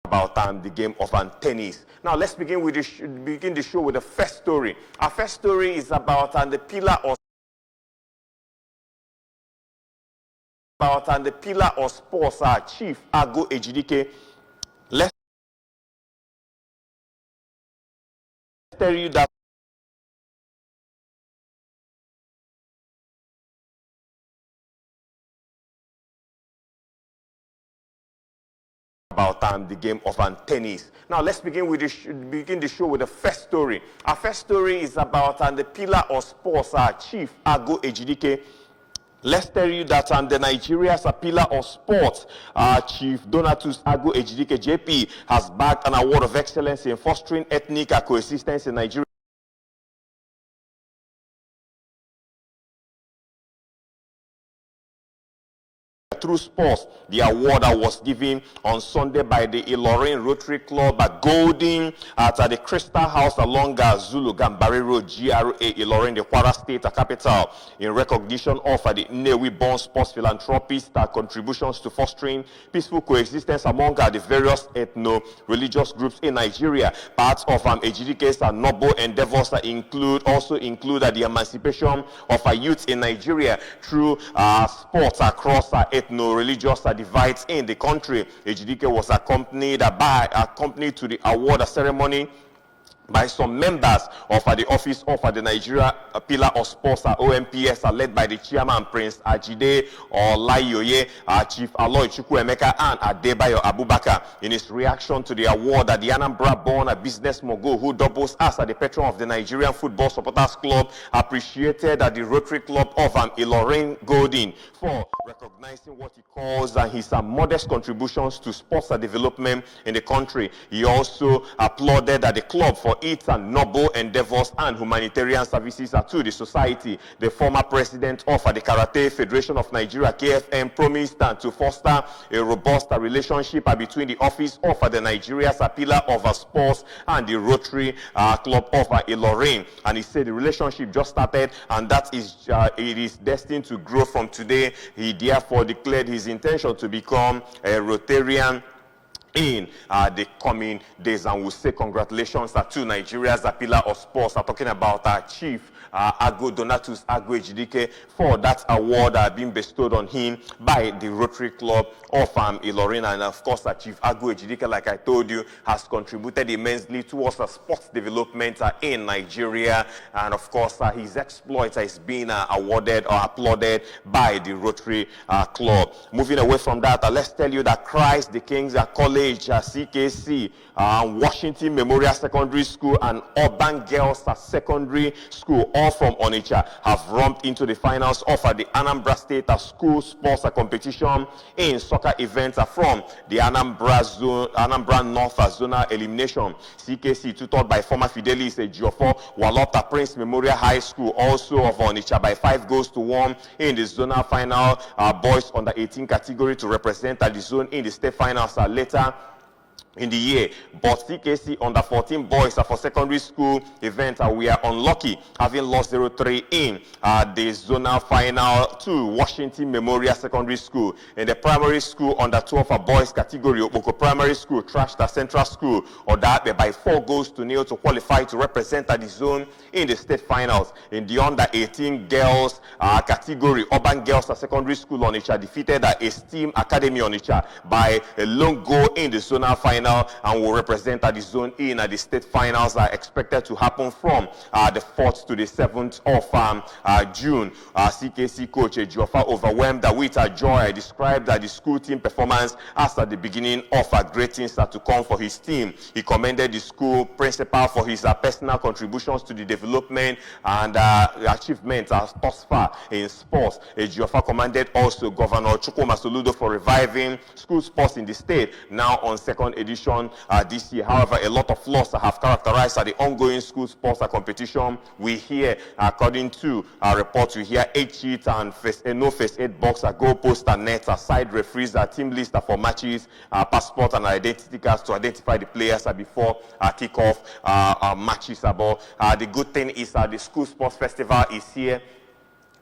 About the game of tennis. Now let's begin with begin the show with the first story. Our first story is about the pillar of sports. Our chief Ago Ejidike. Let's tell you that about the game of tennis. Now let's begin with begin the show with the first story. Our first story is about the pillar of sports. Our chief Ago Ejidike. Let's tell you that the Nigeria's pillar of sports, Chief Donatus Ago Ejidike JP, has bagged an award of excellence in fostering ethnic coexistence in Nigeria. Through sports. The award was given on Sunday by the Ilorin Rotary Club at Golden at the Crystal House along Zulu Gambari Road, GRA, Ilorin, the Kwara State capital, in recognition of the Nnewi-born sports philanthropist contributions to fostering peaceful coexistence among the various ethno-religious groups in Nigeria. Parts of Ejidike's noble endeavors include the emancipation of youth in Nigeria through sports across ethno-religious divides in the country. Ejidike was accompanied to the award ceremony by some members of the office of the Nigeria Pillar of Sports OMPS, led by the chairman Prince Ajide Olayoye, Chief Aloy Chukwuemeka, and Adebayo Abubakar. In his reaction to the award, the Anambra-born business mogul who doubles as the patron of the Nigerian Football Supporters Club appreciated the Rotary Club of Ilorin Golden for recognizing what he calls his modest contributions to sports development in the country. He also applauded the club for its noble endeavors and humanitarian services to the society. The former president of the Karate Federation of Nigeria, KFN, promised to foster a robust relationship between the office of the Nigeria's Pillar of Sports and the Rotary Club of Ilorin. And he said the relationship just started, and that is it is destined to grow from today. He therefore declared his intention to become a Rotarian in the coming days, and we'll say congratulations to Nigeria's Pillar of Sports. Talking about our chief Ago Donatus Ago Ejidike for that award being bestowed on him by the Rotary Club of Ilorin. And of course, Chief Ago Ejidike, like I told you, has contributed immensely towards sports development in Nigeria. And of course, his exploits is being awarded or applauded by the Rotary Club. Moving away from that, let's tell you that Christ the King's College, CKC, Washington Memorial Secondary School, and Urban Girls Secondary School, all from Onitsha, have romped into the finals of the Anambra State School Sports Competition in soccer events from the Anambra North Zonal Elimination. CKC, tutored by former Fidelis Ejiofor, Walota Prince Memorial High School, also of Onitsha, by 5-1 in the zonal final boys under 18 category to represent the zone in the state finals later in the year. But CKC under 14 boys for secondary school event, we are unlucky, having lost 0-3 in the zonal final to Washington Memorial Secondary School. In the primary school under 12 boys category, Oboko Primary School trashed the Central School or that by 4-0 to qualify to represent the zone in the state finals. In the under 18 girls category, Urban Girls Secondary School Onitsha defeated Esteem Academy Onitsha by a lone goal in the zonal final, and will represent the zone in the state finals are expected to happen from the 4th to the 7th of June. CKC coach Ejiofor, overwhelmed with joy, described the school team performance as the beginning of great things to come for his team. He commended the school principal for his personal contributions to the development and achievements thus far in sports. Ejiofor commended also Governor Chukwuma Soludo for reviving school sports in the state, now on second edition this year. However, a lot of flaws have characterized the ongoing school sports competition. We hear, according to reports, we hear 8 cheats and no first aid box, goal post and net, side referees, team list for matches, passport and identity cards to identify the players before kickoff matches. The good thing is the school sports festival is here.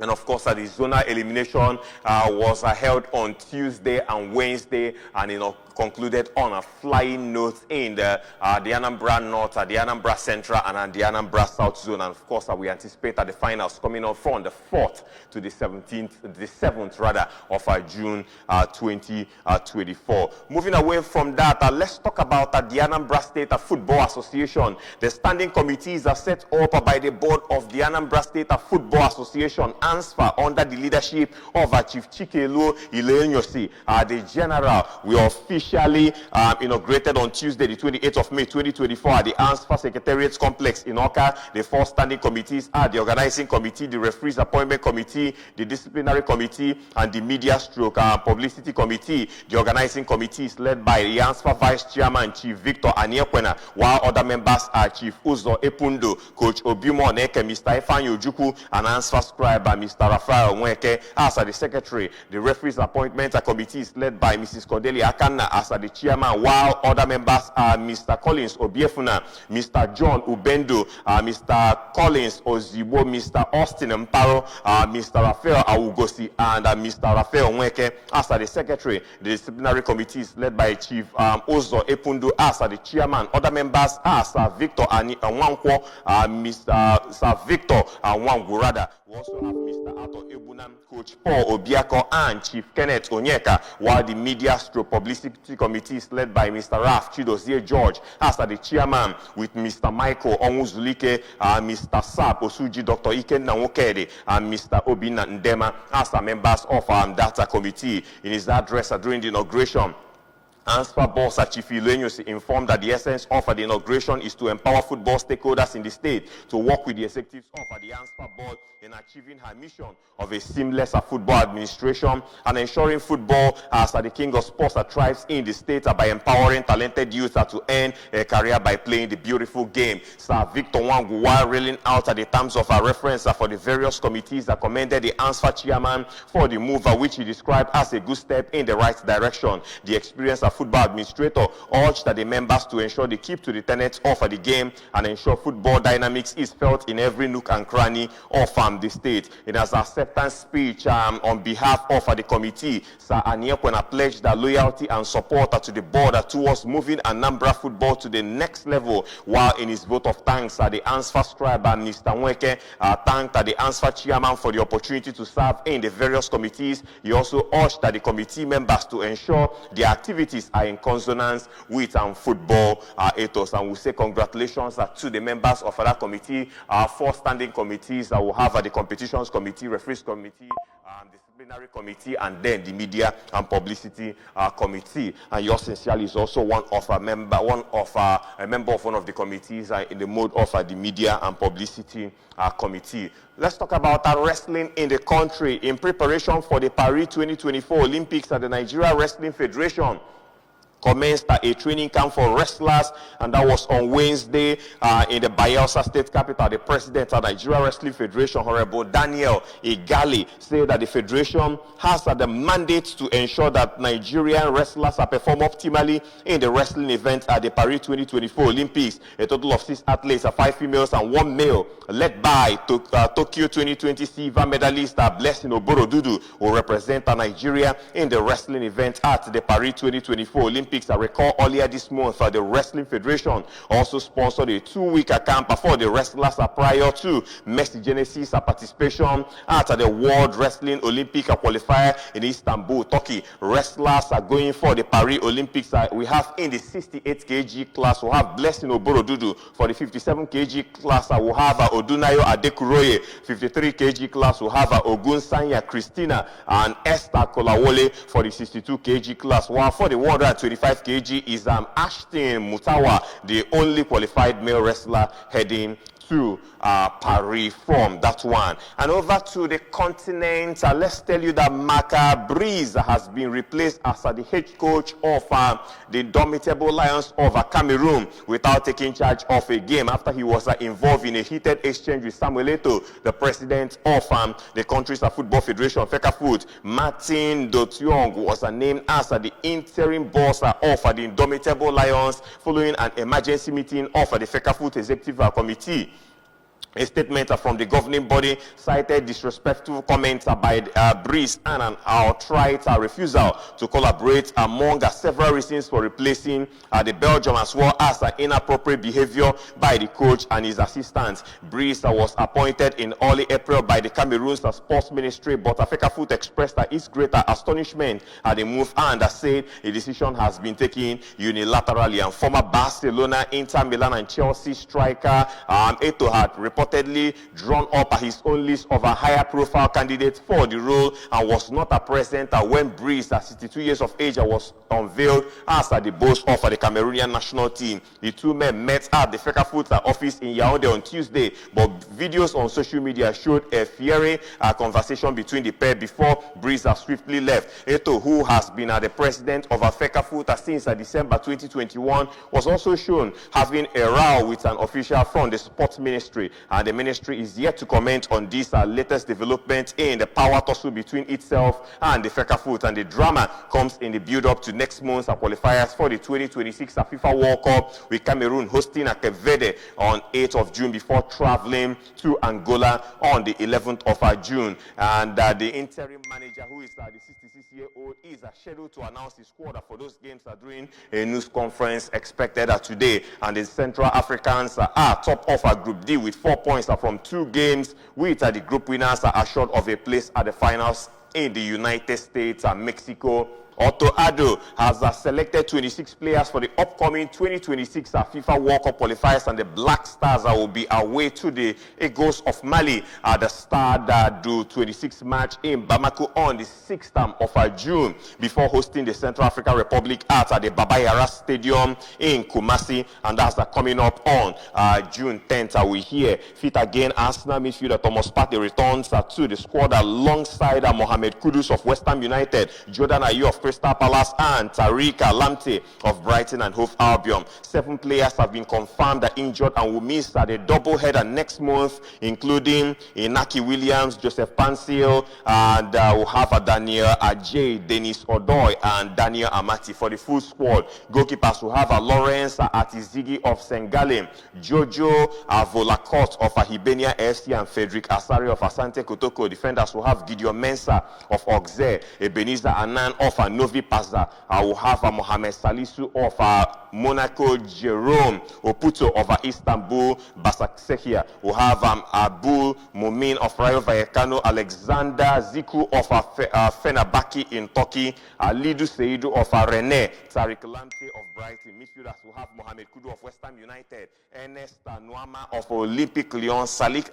And of course, the zonal elimination was held on Tuesday and Wednesday, and concluded on a flying note in the Anambra North, the Anambra Central, and the Anambra South zone. And of course, we anticipate the finals coming up from the 4th to the 7th rather of June 2024. Moving away from that, let's talk about the Anambra State Football Association. The standing committees are set up by the board of the Anambra State Football Association, ANSFA, under the leadership of Chief Chikelu Iloenyosi. The general we officially inaugurated on Tuesday, the 28th of May 2024 at the ANSFA Secretariat Complex in Oka. The 4 standing committees are the organizing committee, the referees appointment committee, the disciplinary committee, and the media stroke publicity committee. The organizing committee is led by the ANSFA Vice Chairman, Chief Victor Aniyekwena, while other members are Chief Uzo Epundo, Coach Obiumo Oneke, Mr. Ifanyo Ojukwu, and ANSFA scribe Mr. Rafael Nweke as the secretary. The referees appointment committee is led by Mrs. Cordelia Ikenna as the chairman, while other members are Mr. Collins Obiefuna, Mr. John Ubendo, Mr. Collins Ozibo, Mr. Austin Mparo, Mr. Rafael Awugosi, and Mr. Rafael Nweke as the secretary. The disciplinary committee is led by Chief Uzo Epundo as the chairman. Other members are Sir Victor Nwankwo, Sir Victor Nwangurada. We also have Mr. Ato Ebunam, Coach Paul Obiako, and Chief Kenneth Onyeka, while the media stroke publicity committee is led by Mr. Raf Chidozie George as the chairman, with Mr. Michael Onwuzulike, Mr. Sap Osuji, Dr. Ikenna Nwokedi, and Mr. Obina Ndema as members of that committee. In his address during the inauguration, ANSFA boss Chief Iloenyosi informed that the essence of the inauguration is to empower football stakeholders in the state to work with the executives of the ANSFA board in achieving her mission of a seamless football administration and ensuring football as the king of sports thrives in the state by empowering talented youth to earn a career by playing the beautiful game. Sir Victor Nwangu, while railing out the terms of reference for the various committees, commended the ANSFA chairman for the move, which he described as a good step in the right direction. The experienced football administrator urged the members to ensure they keep to the tenets of the game and ensure football dynamics is felt in every nook and cranny of the state. In his acceptance speech on behalf of the committee, Sir Aniyekwena pledged loyalty and support to the board towards moving Anambra football to the next level, while in his vote of thanks, the ANSFA scribe Mr. Nweke thanked the ANSFA chairman for the opportunity to serve in the various committees. He also urged the committee members to ensure their activities are in consonance with football ethos. And we say congratulations to the members of that committee. 4 standing committees will have the competitions committee, referees committee, disciplinary committee, and then the media and publicity committee. And yours sincerely is also a member of one of the committees in the mode of the media and publicity committee. Let's talk about wrestling in the country. In preparation for the Paris 2024 Olympics, the Nigeria Wrestling Federation commenced a training camp for wrestlers, and that was on Wednesday in the Bayelsa State Capital. The president of Nigeria Wrestling Federation, Honorable Daniel Igali, said that the federation has the mandate to ensure that Nigerian wrestlers perform optimally in the wrestling event at the Paris 2024 Olympics. A total of 6 athletes, 5 females and 1 male, led by Tokyo 2020 silver medalist Blessing Oborodudu, will represent Nigeria in the wrestling event at the Paris 2024 Olympics. I recall earlier this month, the Wrestling Federation also sponsored a 2-week camp for the wrestlers prior to Mercy Genesis participation at the World Wrestling Olympic qualifier in Istanbul, Turkey. Wrestlers are going for the Paris Olympics. We have in the 68 kg class, we have Blessing Oborodudu. For the 57 kg class, we have Odunayo Adekuroye. 53 kg class, we have Ogunsanya Christina and Esther Kolawole for the 62 kg class. While for the 125 kg is Ashton Mutawa, the only qualified male wrestler heading to Paris from that one. And over to the continent, let's tell you that Maka Breeze has been replaced as the head coach of the Indomitable Lions of Cameroon without taking charge of a game after he was involved in a heated exchange with Samuel Eto'o, the president of the country's football federation, FECAFOOT. Martin Dotiong was named as the interim boss of the Indomitable Lions following an emergency meeting of the FECAFOOT executive committee. A statement from the governing body cited disrespectful comments by Breeze and an outright refusal to collaborate among several reasons for replacing the Belgium, as well as inappropriate behavior by the coach and his assistants. Breeze was appointed in early April by the Cameroon's sports ministry, but Fecafoot expressed its greater astonishment at the move and said the decision has been taken unilaterally. And former Barcelona, Inter Milan and Chelsea striker Eto'o had reportedly drawn up his own list of higher profile candidates for the role and was not present when Breeze, at 62 years of age, was unveiled as the boss of the Cameroonian national team. The two men met at the Fecafoot office in Yaoundé on Tuesday, but videos on social media showed a fiery conversation between the pair before Breeze swiftly left. Eto'o, who has been the president of Fecafoot since December 2021, was also shown having a row with an official from the sports ministry. And the ministry is yet to comment on this latest development in the power tussle between itself and the Fecafoot. And the drama comes in the build-up to next month's qualifiers for the 2026 FIFA World Cup, with Cameroon hosting Cape Verde on 8th of June before traveling to Angola on the 11th of June. And the interim manager, who is the 66-year-old, is scheduled to announce his squad for those games during a news conference expected today. And the Central Africans are top of Group D with 4 points from 2 games, with the group winners assured of a place at the finals in the United States and Mexico. Otto Addo has selected 26 players for the upcoming 2026 FIFA World Cup qualifiers, and the Black Stars will be away to the Eagles of Mali at the Stade du 26 match in Bamako on the 6th of June, before hosting the Central African Republic at the Baba Yara Stadium in Kumasi, and that's coming up on June 10th. We hear fit again Arsenal midfielder Thomas Partey returns to the squad alongside Mohamed Kudus of West Ham United, Jordan Ayew of Crystal Palace, and Tariq Lamptey of Brighton and Hove Albion. 7 players have been confirmed injured and will miss the double-header next month, including Inaki Williams, Joseph Pansel, and we'll have Daniel Ajay, Dennis Odoi, and Daniel Amati for the full squad. Goalkeepers will have Lawrence Atizigi of Sengale, Jojo Volakot of Hibenia FC, and Frederick Asari of Asante Kotoko. Defenders will have Gideon Mensah of Auxerre, Ebenezer Anan of Novi Pazza. I will have Mohamed Salisu of Monaco, Jerome Oputo of Istanbul, Basaksehia. We'll have Abu Mumin of Rayo Vallecano, Alexander Ziku of Fenerbahce in Turkey, Lidu Seidu of Rennes, Tariq Lamptey of Brighton. Midfielders will have Mohamed Kudu of West Ham United, Ernest Nuama of Olympique Lyon, Salik